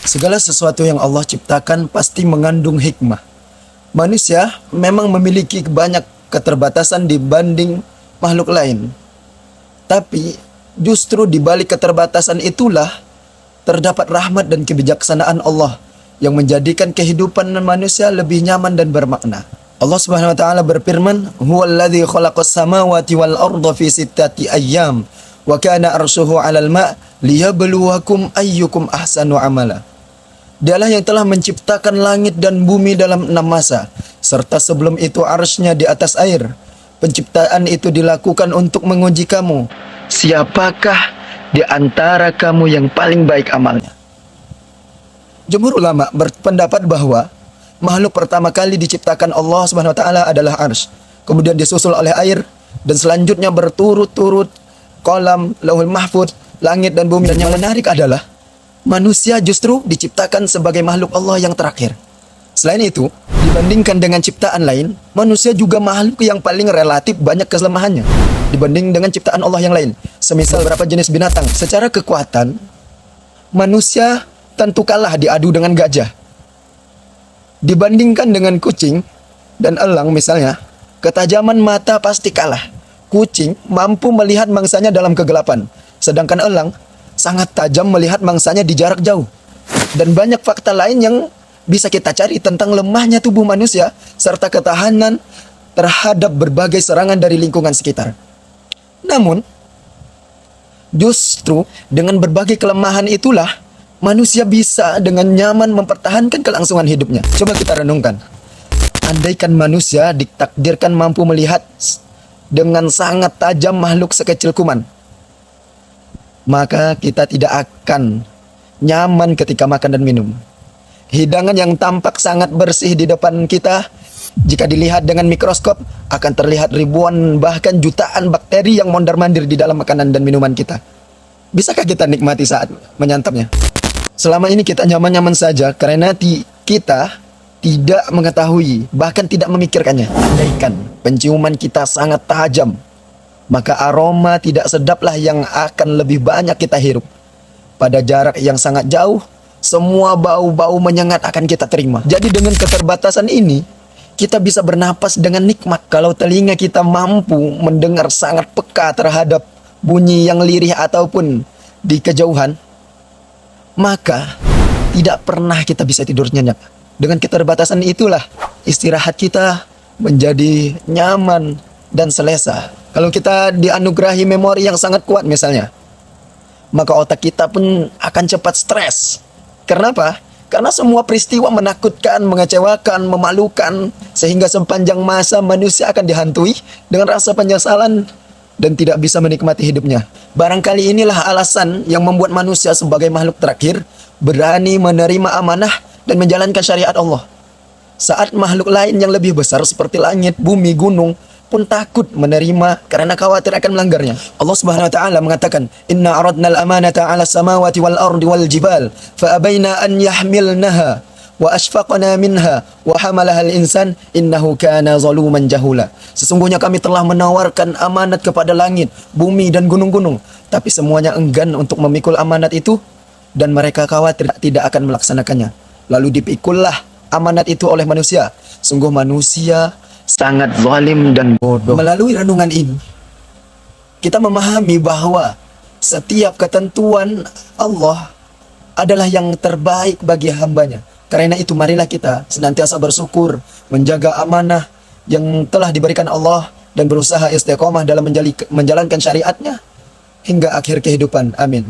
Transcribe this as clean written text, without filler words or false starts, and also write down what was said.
Segala sesuatu yang Allah ciptakan pasti mengandung hikmah. Manusia memang memiliki banyak keterbatasan dibanding makhluk lain. Tapi justru di balik keterbatasan itulah terdapat rahmat dan kebijaksanaan Allah yang menjadikan kehidupan manusia lebih nyaman dan bermakna. Allah Subhanahu wa taala berfirman, "Huwallazi khalaqas samawati wal arda fi sittati ayyam wa kana arshuhu 'alal ma' liyabluwakum ayyukum ahsanu amala." Dialah yang telah menciptakan langit dan bumi dalam 6 masa, serta sebelum itu arsy-Nya di atas air. Penciptaan itu dilakukan untuk menguji kamu. Siapakah di antara kamu yang paling baik amalnya? Jumhur ulama berpendapat bahwa makhluk pertama kali diciptakan Allah Subhanahu wa taala adalah arsy. Kemudian disusul oleh air dan selanjutnya berturut-turut kolam, lauhul mahfuz, langit dan bumi. Dan yang menarik adalah manusia justru diciptakan sebagai makhluk Allah yang terakhir. Selain itu, dibandingkan dengan ciptaan lain, manusia juga makhluk yang paling relatif banyak kelemahannya dibanding dengan ciptaan Allah yang lain. Semisal beberapa jenis binatang, secara kekuatan, manusia tentu kalah diadu dengan gajah. Dibandingkan dengan kucing dan elang misalnya, ketajaman mata pasti kalah. Kucing mampu melihat mangsanya dalam kegelapan, sedangkan elang sangat tajam melihat mangsanya di jarak jauh. Dan banyak fakta lain yang bisa kita cari tentang lemahnya tubuh manusia serta ketahanan terhadap berbagai serangan dari lingkungan sekitar. Namun, justru dengan berbagai kelemahan itulah manusia bisa dengan nyaman mempertahankan kelangsungan hidupnya. Coba kita renungkan. Andaikan manusia ditakdirkan mampu melihat dengan sangat tajam makhluk sekecil kuman, maka kita tidak akan nyaman ketika makan dan minum. Hidangan yang tampak sangat bersih di depan kita, jika dilihat dengan mikroskop, akan terlihat ribuan bahkan jutaan bakteri yang mondar-mandir di dalam makanan dan minuman kita. Bisakah kita nikmati saat menyantapnya? Selama ini kita nyaman-nyaman saja karena kita tidak mengetahui, bahkan tidak memikirkannya. Andaikan penciuman kita sangat tajam, maka aroma tidak sedaplah yang akan lebih banyak kita hirup. Pada jarak yang sangat jauh, semua bau-bau menyengat akan kita terima. Jadi dengan keterbatasan ini, kita bisa bernapas dengan nikmat. Kalau telinga kita mampu mendengar sangat peka terhadap bunyi yang lirih ataupun di kejauhan, maka tidak pernah kita bisa tidur nyenyak. Dengan keterbatasan itulah istirahat kita menjadi nyaman dan selesa. Kalau kita dianugerahi memori yang sangat kuat misalnya, maka otak kita pun akan cepat stres. Kenapa? Karena semua peristiwa menakutkan, mengecewakan, memalukan, sehingga sepanjang masa manusia akan dihantui dengan rasa penyesalan dan tidak bisa menikmati hidupnya. Barangkali inilah alasan yang membuat manusia sebagai makhluk terakhir berani menerima amanah dan menjalankan syariat Allah. Saat makhluk lain yang lebih besar seperti langit, bumi, gunung pun takut menerima karena khawatir akan melanggarnya. Allah Subhanahu wa taala mengatakan, "Inna aradna al-amanata 'ala samawati wal ardi wal jibal fa abaina an yahmilnaha wa ashfaqna minha wa hamalaha al-insan innahu kana zaluman jahula." Sesungguhnya kami telah menawarkan amanat kepada langit, bumi dan gunung-gunung, tapi semuanya enggan untuk memikul amanat itu dan mereka khawatir tidak akan melaksanakannya. Lalu dipikullah amanat itu oleh manusia. Sungguh manusia sangat zalim dan bodoh. Melalui renungan ini, kita memahami bahwa setiap ketentuan Allah adalah yang terbaik bagi hambanya. Karena itu marilah kita senantiasa bersyukur, menjaga amanah yang telah diberikan Allah dan berusaha istiqomah dalam menjalankan syariatnya hingga akhir kehidupan. Amin.